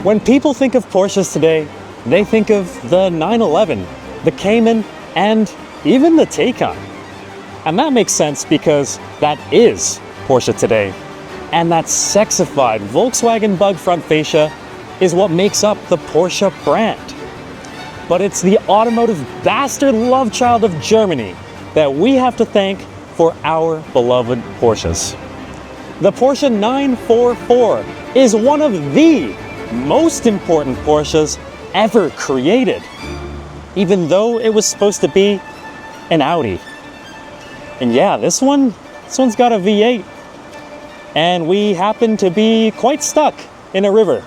When people think of Porsches today, they think of the 911, the Cayman, and even the Taycan. And that makes sense because that is Porsche today. And that sexified Volkswagen bug front fascia is what makes up the Porsche brand. But it's the automotive bastard love child of Germany that we have to thank for our beloved Porsches. The Porsche 944 is one of the most important Porsches ever created, even though it was supposed to be an Audi. And yeah, this one's got a V8, and we happen to be quite stuck in a river.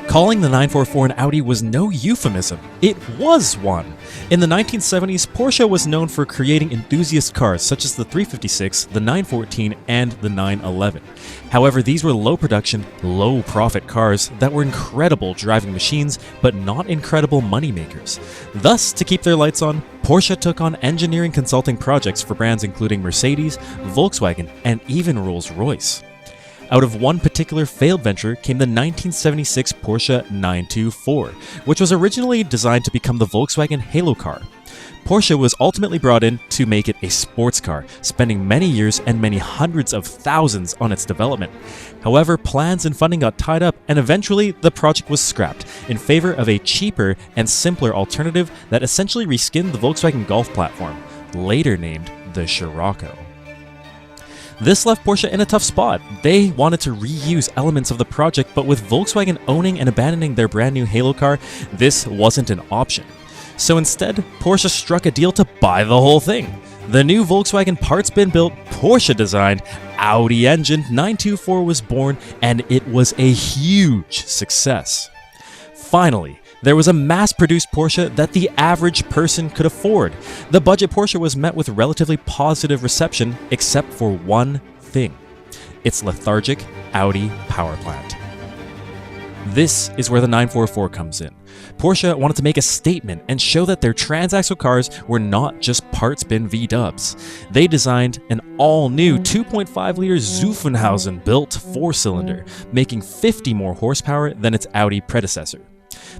Calling the 944 an Audi was no euphemism, it was one. In the 1970s, Porsche was known for creating enthusiast cars such as the 356, the 914, and the 911. However, these were low production, low profit cars that were incredible driving machines, but not incredible money makers. Thus, to keep their lights on, Porsche took on engineering consulting projects for brands including Mercedes, Volkswagen, and even Rolls-Royce. Out of one particular failed venture came the 1976 Porsche 924, which was originally designed to become the Volkswagen Halo car. Porsche was ultimately brought in to make it a sports car, spending many years and many hundreds of thousands on its development. However, plans and funding got tied up, and eventually the project was scrapped in favor of a cheaper and simpler alternative that essentially reskinned the Volkswagen Golf platform, later named the Scirocco. This left Porsche in a tough spot. They wanted to reuse elements of the project, but with Volkswagen owning and abandoning their brand new Halo car, this wasn't an option. So instead, Porsche struck a deal to buy the whole thing. The new Volkswagen parts bin built, Porsche designed, Audi engined 924 was born, and it was a huge success. Finally, there was a mass-produced Porsche that the average person could afford. The budget Porsche was met with relatively positive reception, except for one thing: its lethargic Audi power plant. This is where the 944 comes in. Porsche wanted to make a statement and show that their transaxle cars were not just parts bin V-dubs. They designed an all-new 2.5-liter Zuffenhausen built 4-cylinder, making 50 more horsepower than its Audi predecessor.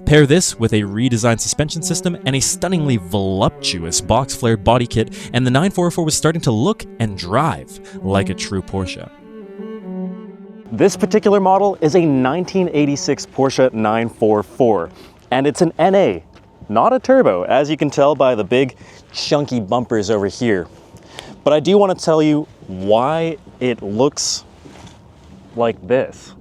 Pair this with a redesigned suspension system and a stunningly voluptuous box-flared body kit, and the 944 was starting to look and drive like a true Porsche. This particular model is a 1986 Porsche 944, and it's an NA, not a turbo, as you can tell by the big chunky bumpers over here. But I do want to tell you why it looks like this.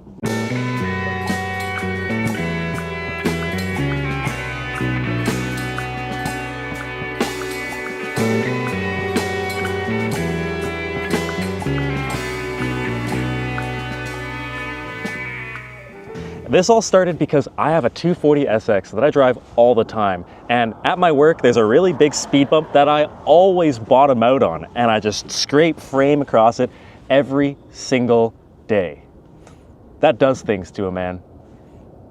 This all started because I have a 240 SX that I drive all the time, and at my work there's a really big speed bump that I always bottom out on, and I just scrape frame across it every single day. That does things to a man.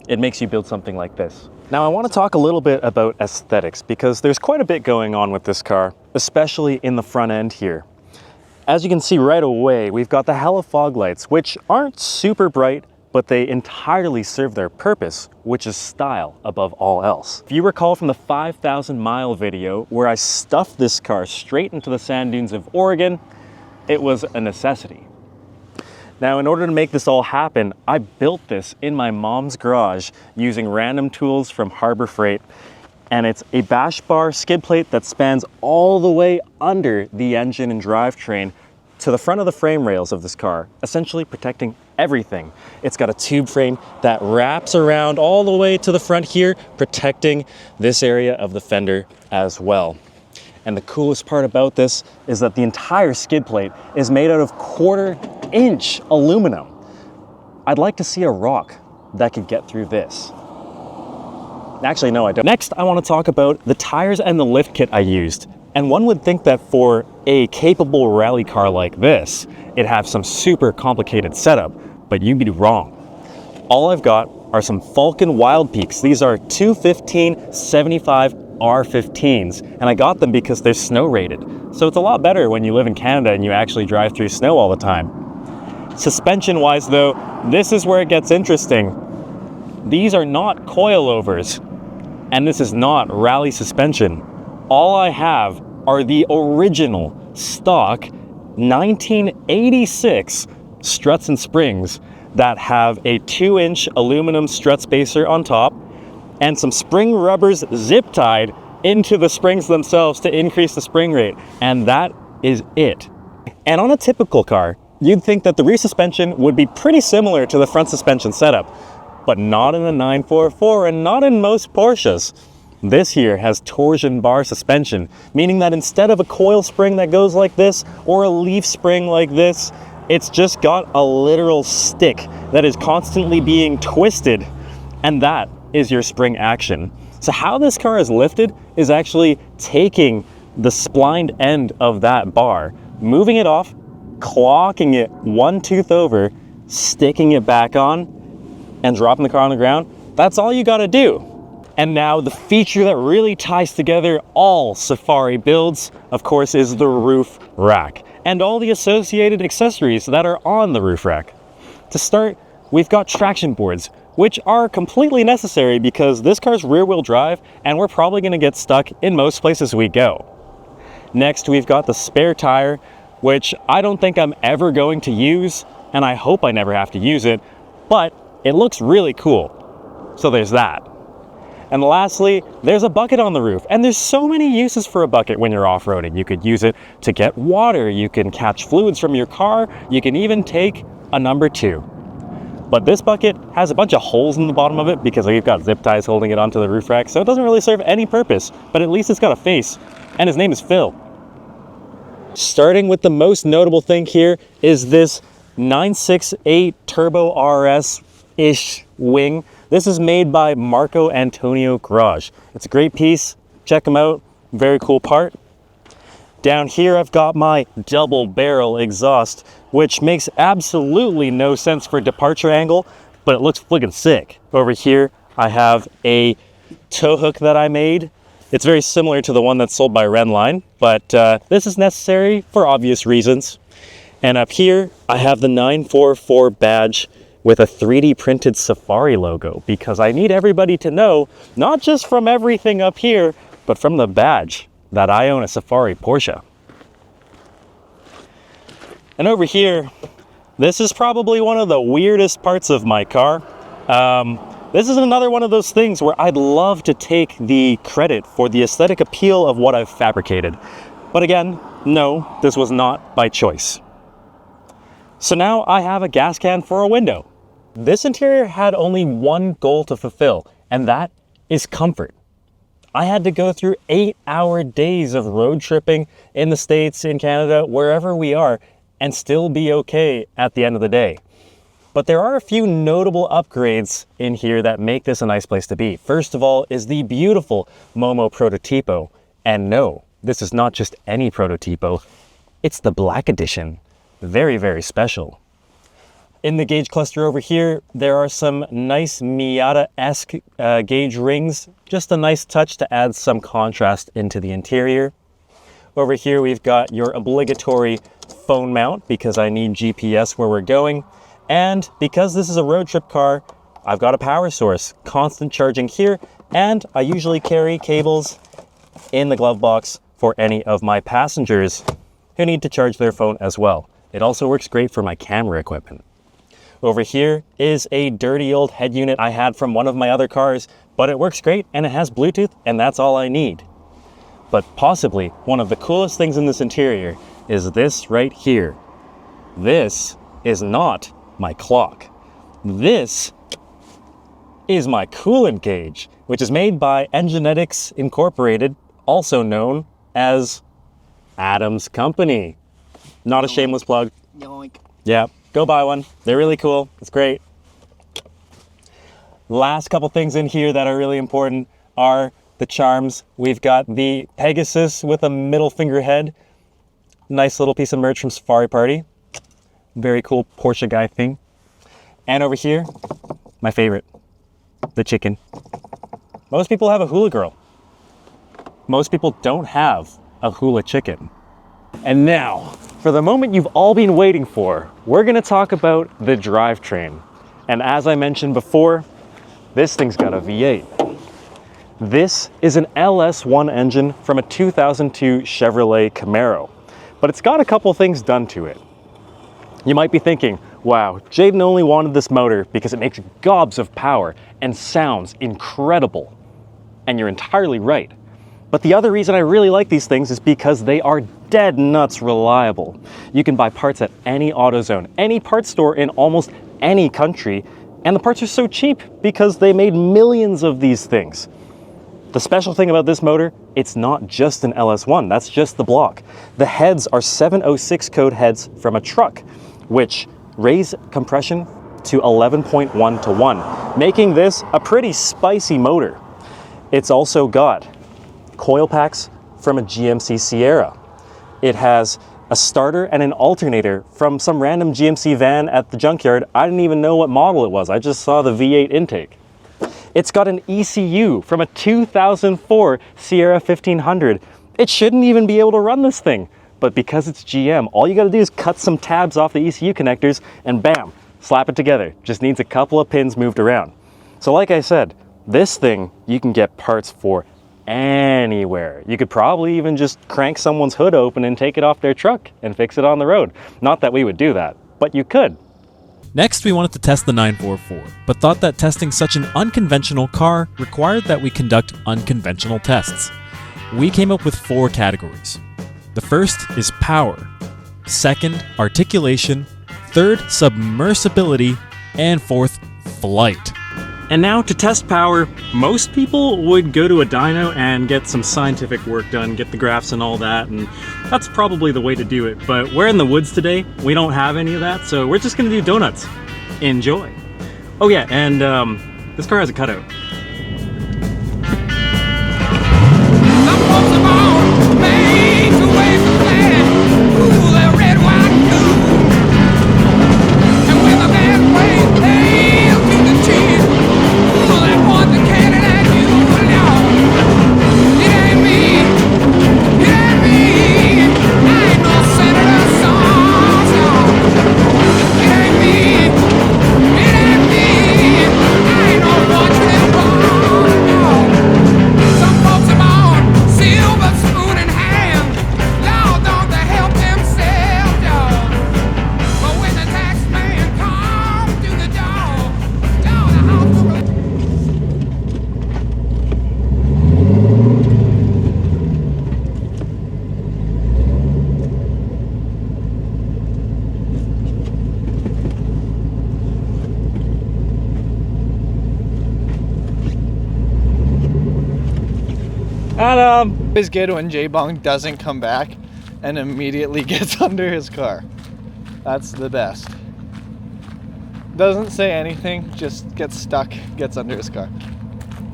It makes you build something like this. Now I want to talk a little bit about aesthetics, because there's quite a bit going on with this car, especially in the front end here. As you can see right away, we've got the hella fog lights, which aren't super bright, but they entirely serve their purpose, which is style above all else. If you recall from the 5,000 mile video where I stuffed this car straight into the sand dunes of Oregon, it was a necessity. Now, in order to make this all happen, I built this in my mom's garage using random tools from Harbor Freight, and it's a bash bar skid plate that spans all the way under the engine and drivetrain to the front of the frame rails of this car, essentially protecting everything. It's got a tube frame that wraps around all the way to the front here, protecting this area of the fender as well. And the coolest part about this is that the entire skid plate is made out of 1/4-inch aluminum. I'd like to see a rock that could get through this. Actually, no, I don't. Next, I want to talk about the tires and the lift kit I used. And one would think that for a capable rally car like this, it'd have some super complicated setup, but you'd be wrong. All I've got are some Falken Wild Peaks. These are 215/75 R15s, and I got them because they're snow rated. So it's a lot better when you live in Canada and you actually drive through snow all the time. Suspension-wise though, this is where it gets interesting. These are not coilovers, and this is not rally suspension. All I have are the original stock 1986 struts and springs that have a 2-inch aluminum strut spacer on top and some spring rubbers zip tied into the springs themselves to increase the spring rate. And that is it. And on a typical car, you'd think that the rear suspension would be pretty similar to the front suspension setup, but not in the 944 and not in most Porsches. This here has torsion bar suspension, meaning that instead of a coil spring that goes like this or a leaf spring like this, it's just got a literal stick that is constantly being twisted, and that is your spring action. So how this car is lifted is actually taking the splined end of that bar, moving it off, clocking it one tooth over, sticking it back on, and dropping the car on the ground. That's all you gotta do. And now the feature that really ties together all Safari builds, of course, is the roof rack and all the associated accessories that are on the roof rack. To start, we've got traction boards, which are completely necessary because this car's rear-wheel drive and we're probably gonna get stuck in most places we go. Next, we've got the spare tire, which I don't think I'm ever going to use, and I hope I never have to use it, but it looks really cool. So there's that. And lastly, there's a bucket on the roof, and there's so many uses for a bucket when you're off-roading. You could use it to get water, you can catch fluids from your car, you can even take a number 2. But this bucket has a bunch of holes in the bottom of it because we've got zip ties holding it onto the roof rack, so it doesn't really serve any purpose, but at least it's got a face, and his name is Phil. Starting with the most notable thing here is this 968 Turbo RS-ish wing. This is made by Marco Antonio Garage. It's a great piece. Check them out. Very cool part. Down here, I've got my double barrel exhaust, which makes absolutely no sense for departure angle, but it looks friggin' sick. Over here, I have a tow hook that I made. It's very similar to the one that's sold by Renline, but this is necessary for obvious reasons. And up here, I have the 944 badge with a 3D printed Safari logo, because I need everybody to know, not just from everything up here, but from the badge, that I own a Safari Porsche. And over here, this is probably one of the weirdest parts of my car. This is another one of those things where I'd love to take the credit for the aesthetic appeal of what I've fabricated. But again, no, this was not by choice. So now I have a gas can for a window. This interior had only one goal to fulfill, and that is comfort. I had to go through 8-hour days of road tripping in the States, in Canada, wherever we are, and still be okay at the end of the day. But there are a few notable upgrades in here that make this a nice place to be. First of all is the beautiful Momo Prototipo. And no, this is not just any Prototipo, it's the Black Edition. Very, very special. In the gauge cluster over here, there are some nice Miata-esque gauge rings. Just a nice touch to add some contrast into the interior. Over here, we've got your obligatory phone mount because I need GPS where we're going. And because this is a road trip car, I've got a power source, constant charging here, and I usually carry cables in the glove box for any of my passengers who need to charge their phone as well. It also works great for my camera equipment. Over here is a dirty old head unit I had from one of my other cars, but it works great and it has Bluetooth, and that's all I need. But possibly one of the coolest things in this interior is this right here. This is not my clock. This is my coolant gauge, which is made by Enginetics Incorporated, also known as Adam's Company. Not a shameless plug. Yoink. Yeah, go buy one. They're really cool. It's great. Last couple things in here that are really important are the charms. We've got the Pegasus with a middle finger head. Nice little piece of merch from Safari Party. Very cool Porsche guy thing. And over here, my favorite, the chicken. Most people have a hula girl. Most people don't have a hula chicken. And now, For the moment you've all been waiting for, we're gonna talk about the drivetrain. And as I mentioned before, this thing's got a V8. This is an LS1 engine from a 2002 Chevrolet Camaro, but it's got a couple things done to it. You might be thinking, wow, Jaden only wanted this motor because it makes gobs of power and sounds incredible. And you're entirely right. But the other reason I really like these things is because they are dead nuts reliable. You can buy parts at any AutoZone, any parts store in almost any country, and the parts are so cheap because they made millions of these things. The special thing about this motor, it's not just an LS1, that's just the block. The heads are 706 code heads from a truck, which raise compression to 11.1 to 1, making this a pretty spicy motor. It's also got coil packs from a GMC Sierra. It has a starter and an alternator from some random GMC van at the junkyard. I didn't even know what model it was. I just saw the V8 intake. It's got an ECU from a 2004 Sierra 1500. It shouldn't even be able to run this thing, but because it's GM, all you gotta do is cut some tabs off the ECU connectors and bam, slap it together. Just needs a couple of pins moved around. So like I said, this thing you can get parts for anywhere. You could probably even just crank someone's hood open and take it off their truck and fix it on the road. Not that we would do that, but you could. Next, we wanted to test the 944, but thought that testing such an unconventional car required that we conduct unconventional tests. We came up with 4 categories. The first is power, second, articulation, third, submersibility, and fourth, flight. And now to test power, most people would go to a dyno and get some scientific work done, get the graphs and all that, and that's probably the way to do it. But we're in the woods today, we don't have any of that, so we're just gonna do donuts. Enjoy. Oh yeah, and this car has a cutout. It's good when J-Bong doesn't come back and immediately gets under his car. That's the best. Doesn't say anything, just gets stuck, gets under his car.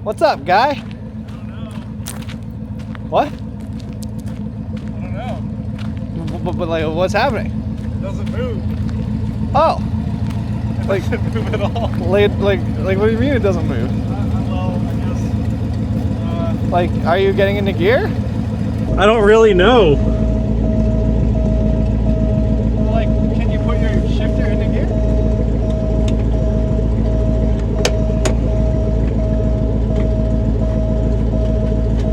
What's up, guy? I don't know. What? I don't know. But like, what's happening? It doesn't move. Oh. It Like, doesn't move at all. like, what do you mean it doesn't move? Well, I guess. Like, are you getting into gear? I don't really know. Like, can you put your shifter into gear?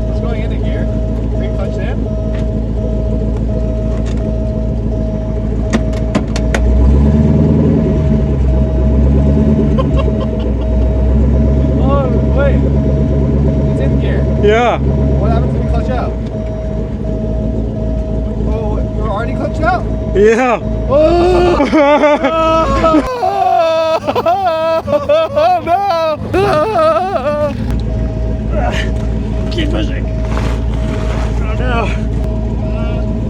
It's going into gear. Big clutch in. Oh, wait. It's in gear. Yeah. What happens when you clutch out? Oh, you're already clutched out? Yeah. No! Keep pushing. Oh no.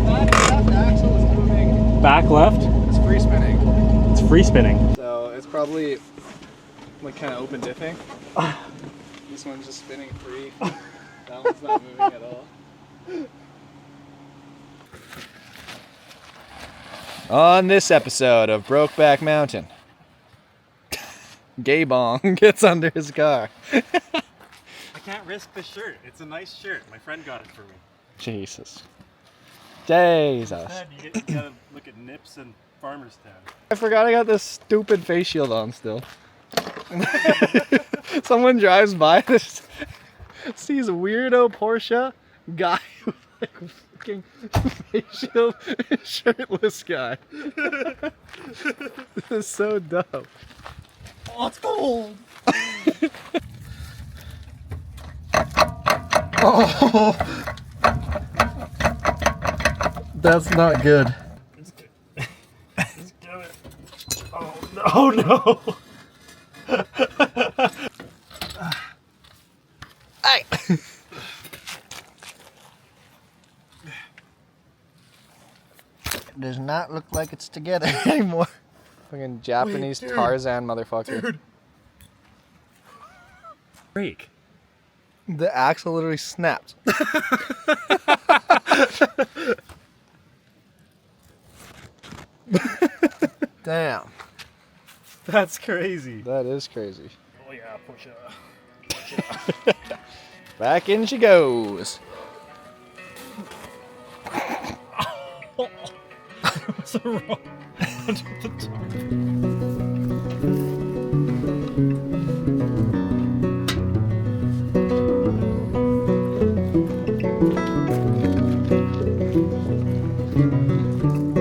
That left axle is moving. Back left. It's free spinning. It's free spinning. So it's probably like kind of open diffing. This one's just spinning free. That one's not moving at all. On this episode of Brokeback Mountain, Gay Bong gets under his car. I can't risk the shirt. It's a nice shirt. My friend got it for me. Jesus. Jesus. You gotta look at Nips and Farmer's Town. I forgot I got this stupid face shield on still. Someone drives by this, sees a weirdo Porsche guy with like a fucking face shield, shirtless guy. This is so dumb. Oh, it's cold! Oh, that's not good. Let's do it. Oh no! Hey. Does not look like it's together anymore. Fucking Japanese Tarzan motherfucker. Dude. Break. The axle literally snapped. Damn. That's crazy. That is crazy. Oh yeah, Porsche. Back in she goes. What's wrong?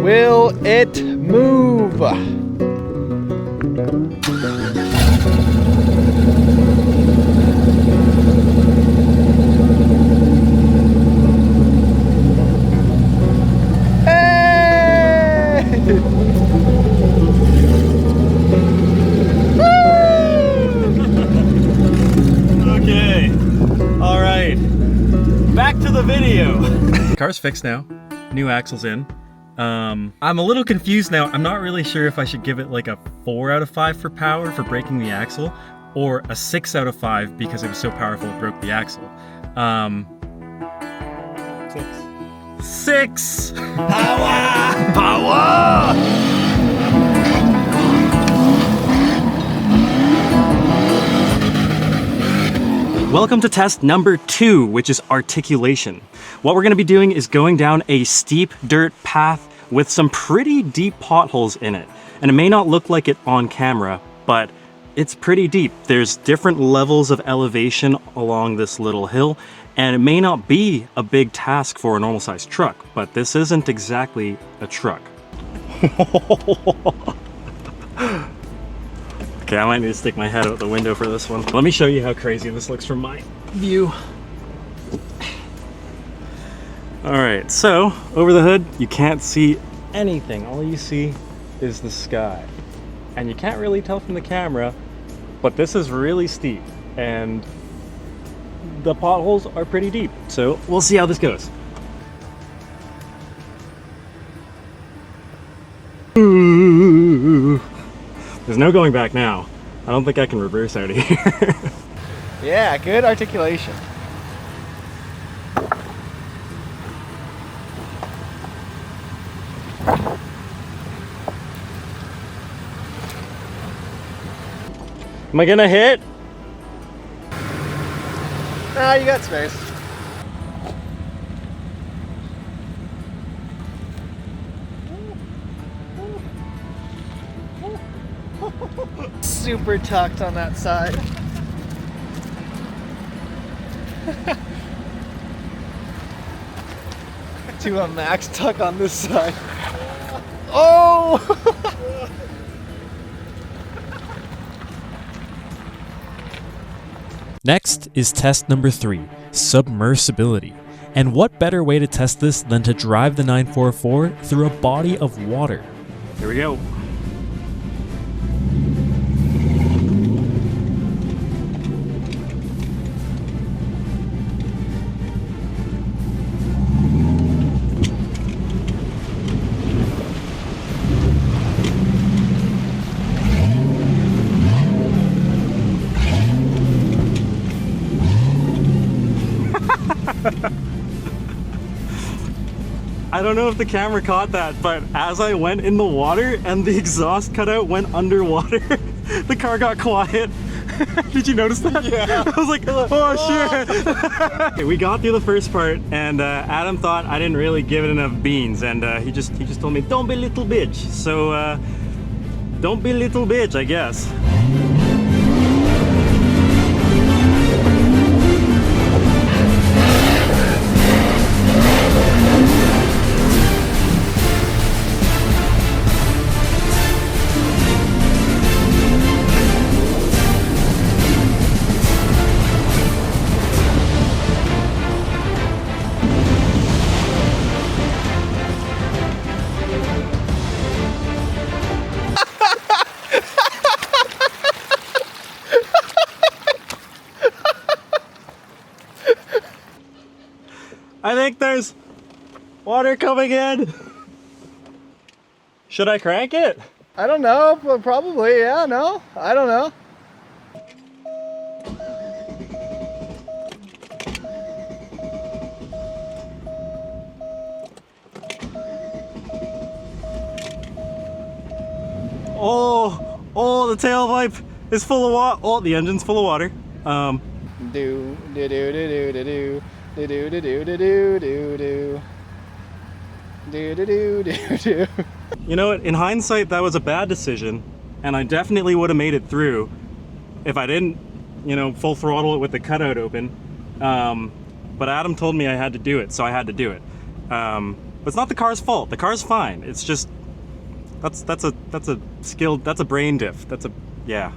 Will it move? Okay. All right. Back to the video. Car's fixed now. New axles in. I'm a little confused now. I'm not really sure if I should give it like a 4 out of 5 for power for breaking the axle, or a 6 out of 5 because it was so powerful it broke the axle. 6. Power! Power! Welcome to test number 2, which is articulation. What we're going to be doing is going down a steep dirt path with some pretty deep potholes in it. And it may not look like it on camera, but it's pretty deep. There's different levels of elevation along this little hill, and it may not be a big task for a normal sized truck, but this isn't exactly a truck. Okay, I might need to stick my head out the window for this one. Let me show you how crazy this looks from my view. All right, so over the hood, you can't see anything. All you see is the sky. And you can't really tell from the camera, but this is really steep and the potholes are pretty deep. So we'll see how this goes. Ooh. There's no going back now. I don't think I can reverse out of here. Yeah, good articulation. Am I gonna hit? Ah, you got space. Super tucked on that side. To a max tuck on this side. Oh! Next is test number 3, submersibility. And what better way to test this than to drive the 944 through a body of water? Here we go. I don't know if the camera caught that, but as I went in the water and the exhaust cutout went underwater, the car got quiet Did you notice that? Yeah. I was like, oh shit. Okay, we got through the first part, and Adam thought I didn't really give it enough beans, and he just told me, don't be a little bitch. So don't be a little bitch, I guess. I think there's water coming in. Should I crank it? I don't know, but probably, yeah, no? I don't know. Oh, the tailpipe is full of water. Oh, the engine's full of water. Do do do do do do do do do do do do do do do do do. You know what? In hindsight, that was a bad decision, and I definitely would have made it through if I didn't, you know, full throttle it with the cutout open. But Adam told me I had to do it, so I had to do it. But it's not the car's fault. The car's fine. It's just that's a skill. That's a brain diff. That's a yeah.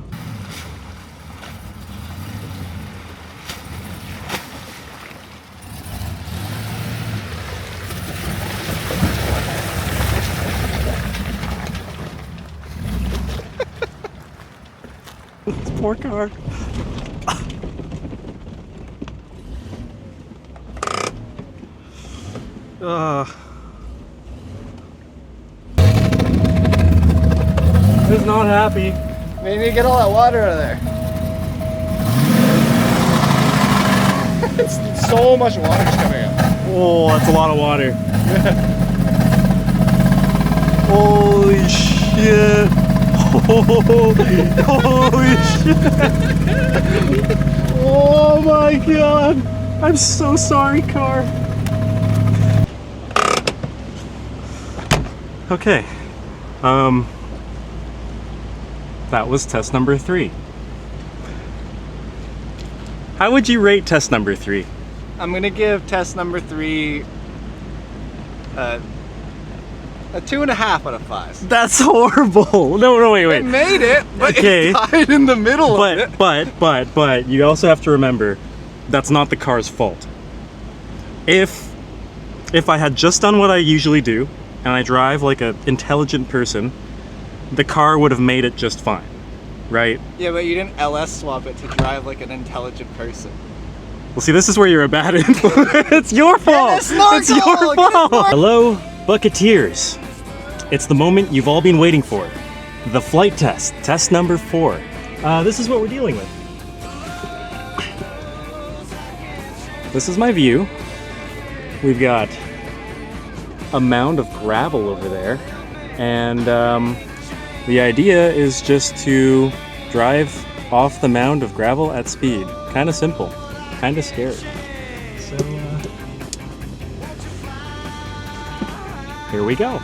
This poor car. It's not happy. We need to get all that water out of there. It's so much water's coming up. Oh, that's a lot of water. Holy shit. Holy shit. Oh my god. I'm so sorry, car. Okay. That was test number 3. How would you rate test number 3? I'm gonna give test number 3 a 2.5 out of 5. That's horrible. No, wait. It made it, but Okay. it died in the middle of it. But you also have to remember that's not the car's fault. If I had just done what I usually do and I drive like an intelligent person, the car would have made it just fine, right? Yeah, but you didn't LS swap it to drive like an intelligent person. Well, see, this is where you're a bad influence. It's your fault. Get a snorkel! It's your Get a fault. snorkel! Hello, Bucketeers. It's the moment you've all been waiting for. The flight test, test number 4. This is what we're dealing with. This is my view. We've got a mound of gravel over there, and the idea is just to drive off the mound of gravel at speed. Kind of simple, kind of scary. So, here we go.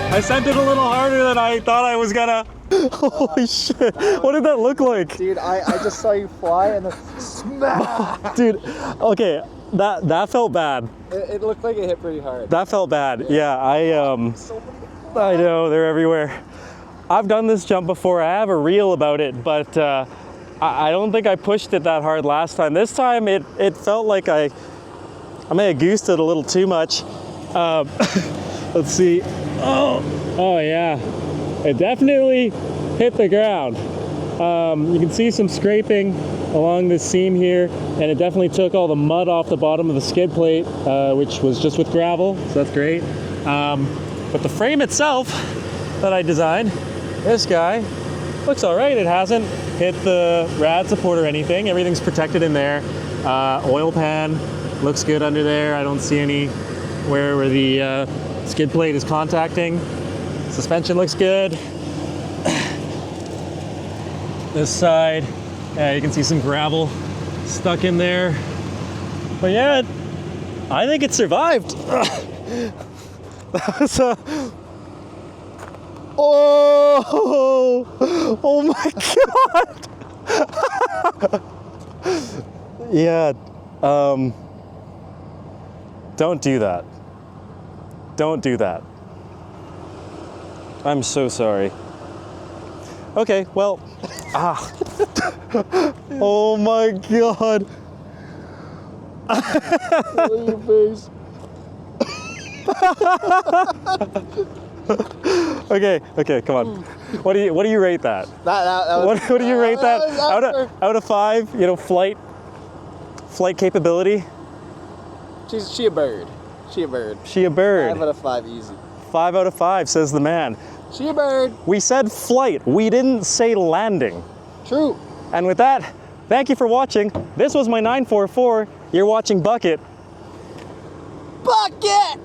I sent it a little harder than I thought I was gonna. Holy shit. What did that look like? Dude, I just saw you fly and then smack. Dude, okay, that felt bad. It looked like it hit pretty hard. That felt bad. Yeah, I know, they're everywhere. I've done this jump before. I have a reel about it, but I don't think I pushed it that hard last time. This time it felt like I may have goosed it a little too much. Let's see. Oh yeah. It definitely hit the ground. You can see some scraping along this seam here, and it definitely took all the mud off the bottom of the skid plate, which was just with gravel, so that's great. But the frame itself that I designed, this guy, looks all right. It hasn't hit the rad support or anything. Everything's protected in there. Oil pan looks good under there. I don't see anywhere where the skid plate is contacting. Suspension looks good. This side, yeah, you can see some gravel stuck in there. But yeah, I think it survived. That was oh my God. Yeah, don't do that. Don't do that. I'm so sorry. Okay, well, oh my God. Your face. Okay, come on. What do you rate that? That was, What do you rate that? was Out of 5, you know, flight capability? She a bird. She a bird. She a bird. 5 out of 5 easy. 5 out of 5, says the man. She a bird. We said flight, we didn't say landing. True. And with that, thank you for watching. This was my 944. You're watching Bucket. Bucket!